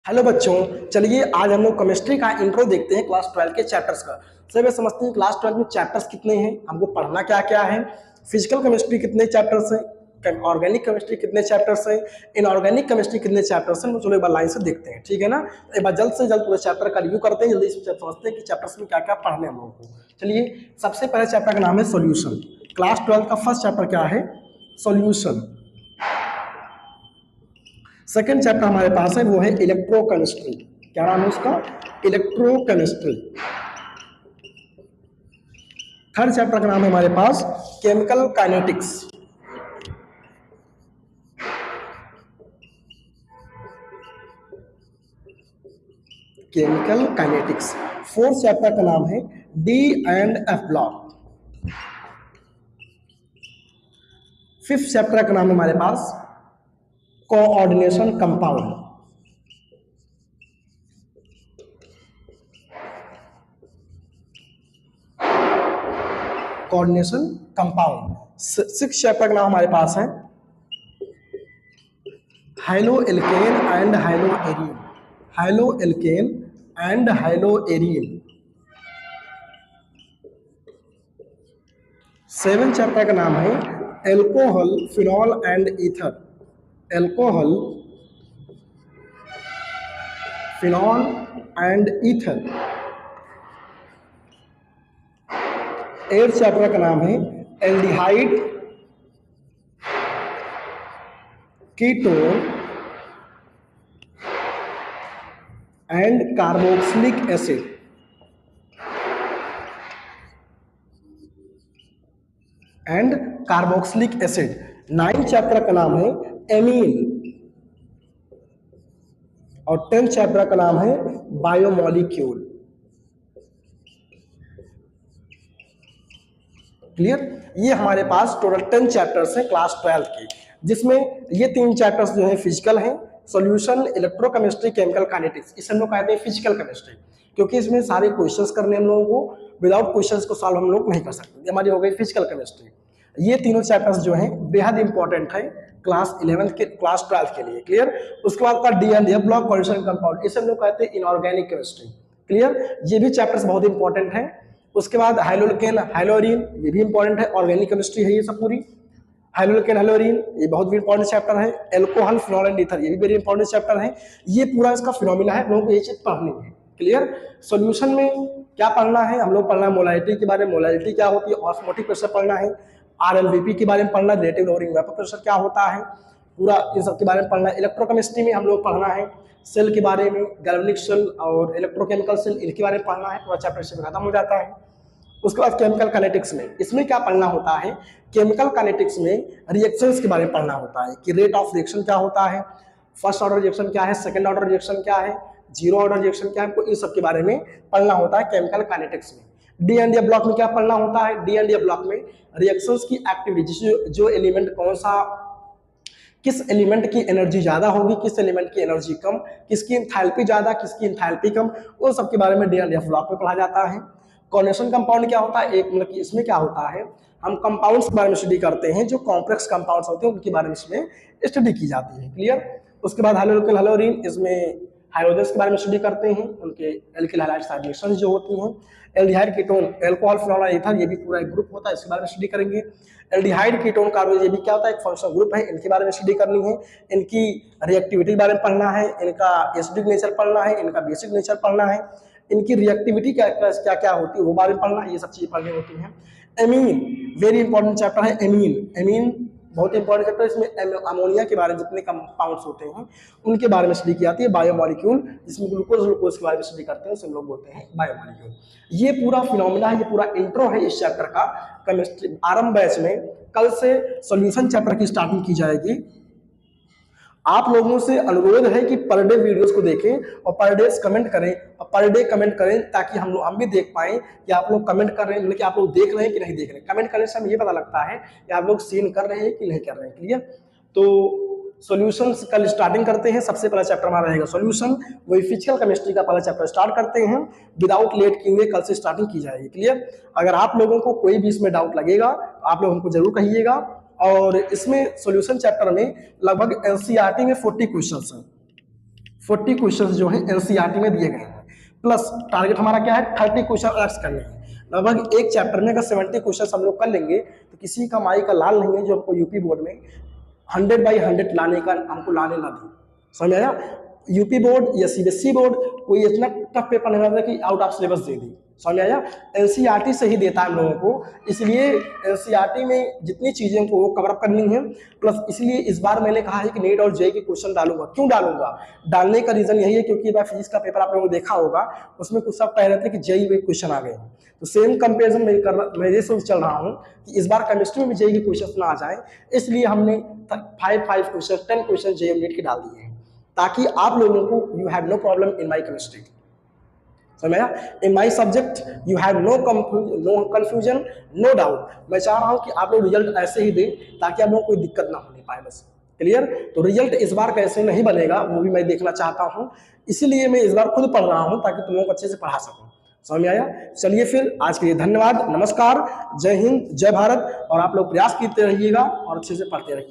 Hello बच्चों, चलिए आज हम लोग केमिस्ट्री का इंट्रो देखते हैं क्लास 12 के चैप्टर्स का। सब समझते हैं क्लास 12 में चैप्टर्स कितने हैं, हमको पढ़ना क्या क्या है। फिजिकल केमिस्ट्री कितने चैप्टर्स हैं, ऑर्गेनिक केमिस्ट्री कितने चैप्टर्स हैं, इनऑर्गेनिक केमिस्ट्री कितने चैप्टर्स हैं। चलो एक बार लाइन से देखते हैं, ठीक है ना। एक बार जल्द से जल्द पूरे चैप्टर का रिव्यू करते हैं, जल्दी से समझते हैं कि चैप्टर्स में क्या क्या पढ़ने हम लोगों को। चलिए, सबसे पहले चैप्टर का नाम है सोल्यूशन। क्लास 12 का फर्स्ट चैप्टर क्या है? सोल्यूशन। सेकेंड चैप्टर हमारे पास है वो है इलेक्ट्रोकेमिस्ट्री। क्या नाम है उसका? इलेक्ट्रोकेमिस्ट्री। थर्ड चैप्टर का नाम है हमारे पास chemical kinetics. Chemical kinetics. Fourth chapter का नाम है D and F block. Fifth chapter का नाम है हमारे पास coordination compound. Coordination compound. Six chapter का नाम हमारे पास है haloalkane and haloarene. Haloalkane and haloarene. Seven chapter का नाम है alcohol, phenol and ether. Alcohol, phenol and ether. Eighth chapter का नाम है aldehyde, ketone and carboxylic acid. And carboxylic acid. Ninth chapter का नाम है amine और 10th चैप्टर का नाम है बायोमोलिक्यूल। क्लियर? ये हमारे पास टोटल 10 चैप्टर्स हैं क्लास 12 के, जिसमें ये 3 चैप्टर्स जो है फिजिकल हैं, सॉल्यूशन, इलेक्ट्रोकेमिस्ट्री, केमिकल काइनेटिक्स। इसे हम लोग कहते हैं फिजिकल केमिस्ट्री, क्योंकि इसमें सारे क्वेश्चंस करने हम लोगों को, विदाउट क्वेश्चंस को सॉल्व हम लोग नहीं कर सकते। ये हमारी हो गई फिजिकल केमिस्ट्री। ये तीनों चैप्टर्स जो हैं बेहद इंपॉर्टेंट है क्लास 11 के, क्लास 12 के लिए। क्लियर? उसके बाद का D and F block, coordination compound, इसे हम लोग कहते हैं इनऑर्गेनिक केमिस्ट्री। क्लियर? ये भी चैप्टर्स बहुत इंपॉर्टेंट है। उसके बाद हाइलोल्केन, हाइलोरीन, ये भी इंपॉर्टेंट है, ऑर्गेनिक केमिस्ट्री है ये सब पूरी। हाइलोल्केन, हाइलोरीन, ये बहुत भी इंपॉर्टेंट चैप्टर है। एल्कोहल, फिनॉल एंड ईथर, ये भी वेरी इंपॉर्टेंट चैप्टर है। ये पूरा इसका फिनोमिना है, लोगों को ये चीज पढ़नी है। क्लियर? सॉल्यूशन में क्या पढ़ना है हम लोग? पढ़ना है मोलारिटी के बारे में, मोलारिटी क्या होती है, ऑस्मोटिक प्रेशर पढ़ना है, आरएलवीपी के बारे में पढ़ना है, रिलेटिव लोअरिंग वेपर प्रेशर क्या होता है, पूरा इन सब के बारे में पढ़ना है। इलेक्ट्रोकेमिस्ट्री में हम लोग पढ़ना है सेल के बारे में, गैल्वेनिक सेल और इलेक्ट्रोकेमिकल सेल, इनके बारे में पढ़ना है। पूरा चैप्टर इसमें खत्म हो जाता है। उसके बाद केमिकल काइनेटिक्स में, इसमें क्या पढ़ना होता है? केमिकल काइनेटिक्स में रिएक्शंस के बारे में पढ़ना होता है कि रेट ऑफ रिएक्शन क्या होता है, फर्स्ट ऑर्डर रिएक्शन क्या है, सेकंड ऑर्डर रिएक्शन क्या है, जीरो ऑर्डर रिएक्शन क्या है, हमको इन सब के बारे में पढ़ना होता है केमिकल काइनेटिक्स में। डी एंड ए ब्लॉक में क्या पढ़ना होता है? डी एंड ए ब्लॉक में रिएक्शंस की एक्टिविटी, जो एलिमेंट कौन सा, किस एलिमेंट की एनर्जी ज्यादा होगी, किस एलिमेंट की एनर्जी कम, किसकी एंथैल्पी ज्यादा, किसकी एंथैल्पी कम, उन सब के बारे में डी एंड ए ब्लॉक में पढ़ा जाता है। कोऑर्डिनेशन कंपाउंड क्या होता है? एक मतलब कि इसमें क्या होता है, हम कंपाउंड्स के बारे में स्टडी करते हैं, जो कॉम्प्लेक्स कंपाउंड्स होते हैं उनके बारे में इसमें स्टडी की जाती है। क्लियर? उसके बाद हाइड्रोजन, हाइलोरीन, इसमें हाइड्रोजन के बारे में स्टडी करते हैं, उनके एल्किल हैलाइड साइड जो होती हैं। Aldehyde, ketone, alcohol, phenol, ether, ये भी पूरा एक ग्रुप होता है, इसके बारे में स्टडी करेंगे। एल्डिहाइड, कीटोन, कार्बोन, ये भी क्या होता है? एक फंक्शनल ग्रुप है, इनके बारे में स्टडी करनी है। इनकी रिएक्टिविटी के बारे में पढ़ना है, इनका एसिडिक नेचर पढ़ना है, इनका बेसिक नेचर पढ़ना है, इनकी रिएक्टिविटी क्या क्या होती है वो बारे में पढ़ना, ये सब चीजें पढ़नी होती हैं। एमीन, वेरी इंपॉर्टेंट चैप्टर है एमीन। एमीन बहुत इंपॉर्टेंट चैप्टर, इसमें अमोनिया के बारे में जितने कंपाउंड्स होते हैं उनके बारे में स्टडी की जाती है। बायोमोलिक्यूल, जिसमें ग्लूकोज के बारे में स्टडी करते हैं, उसे हम लोग बोलते हैं बायोमोलिक्यूल। ये पूरा फिनोमिना है, ये पूरा इंट्रो है इस चैप्टर का। केमिस्ट्री आरंभ बैच में कल से सॉल्यूशन चैप्टर की स्टार्टिंग की जाएगी। आप लोगों से अनुरोध है कि पर डे वीडियोस को देखें और पर डे कमेंट करें, और पर डे कमेंट करें, ताकि हम भी देख पाएं कि आप लोग कमेंट कर रहे हैं, मतलब कि आप लोग देख रहे हैं कि नहीं देख रहे हैं। कमेंट करने से हमें ये पता लगता है कि आप लोग सीन कर रहे हैं कि नहीं कर रहे हैं। क्लियर? तो सॉल्यूशन कल स्टार्टिंग करते हैं। सबसे पहला चैप्टर हमारा रहेगा सॉल्यूशन, वही फिजिकल केमिस्ट्री का पहला चैप्टर स्टार्ट करते हैं, विदाउट लेट किए हुए कल से स्टार्टिंग की जाएगी। क्लियर? अगर आप लोगों को कोई भी इसमें डाउट लगेगा आप लोग हमको जरूर कहिएगा। और इसमें सॉल्यूशन चैप्टर में लगभग एनसीईआरटी में 40 क्वेश्चंस हैं। 40 क्वेश्चन जो है एनसीईआरटी में दिए गए हैं, प्लस टारगेट हमारा क्या है 30 क्वेश्चन अलग करने हैं। लगभग एक चैप्टर में अगर 70 क्वेश्चन हम लोग कर लेंगे तो किसी का माई का लाल नहीं है जो हमको यूपी बोर्ड में 100/100 लाने का हमको लाने ना दी। समझ आया? यूपी बोर्ड या सीबीएसई बोर्ड कोई इतना टफ पेपर नहीं होता कि आउट ऑफ सिलेबस दे दी। समझ आया? एनसीईआरटी से ही देता है हम लोगों को, इसलिए एनसीईआरटी में जितनी चीजें को वो कवर अप करनी है। प्लस इसलिए इस बार मैंने कहा है कि नीट और जेईई के क्वेश्चन डालूंगा। क्यों डालूंगा? डालने का रीजन यही है क्योंकि बार फिजिक्स का पेपर आप लोगों ने देखा होगा, उसमें कुछ सब कह रहे थे कि जेईई में क्वेश्चन आ गए, तो सेम कंपेरिजन मैं ये सोच चल रहा हूँ कि इस बार केमिस्ट्री में भी जेईई के क्वेश्चन ना आ जाए, इसलिए हमने 5 क्वेश्चन 10 क्वेश्चन जेईई नीट के डाल दिए हैं, ताकि आप लोगों को you have no problem in my chemistry. समझ आया? In my subject you have no confusion, no doubt. मैं चाह रहा हूं कि आप लोग रिजल्ट ऐसे ही दें ताकि आप लोगों को कोई दिक्कत ना होने पाए। बस क्लियर? तो रिजल्ट इस बार कैसे नहीं बनेगा वो भी मैं देखना चाहता हूं, इसीलिए मैं इस बार खुद पढ़ रहा हूं ताकि तुम लोगों को अच्छे से पढ़ा सकूं। समझ में आया? चलिए फिर आज के लिए धन्यवाद, नमस्कार, जय हिंद, जय भारत, और आप लोग प्रयास करते रहिएगा और अच्छे से पढ़ते रहिए।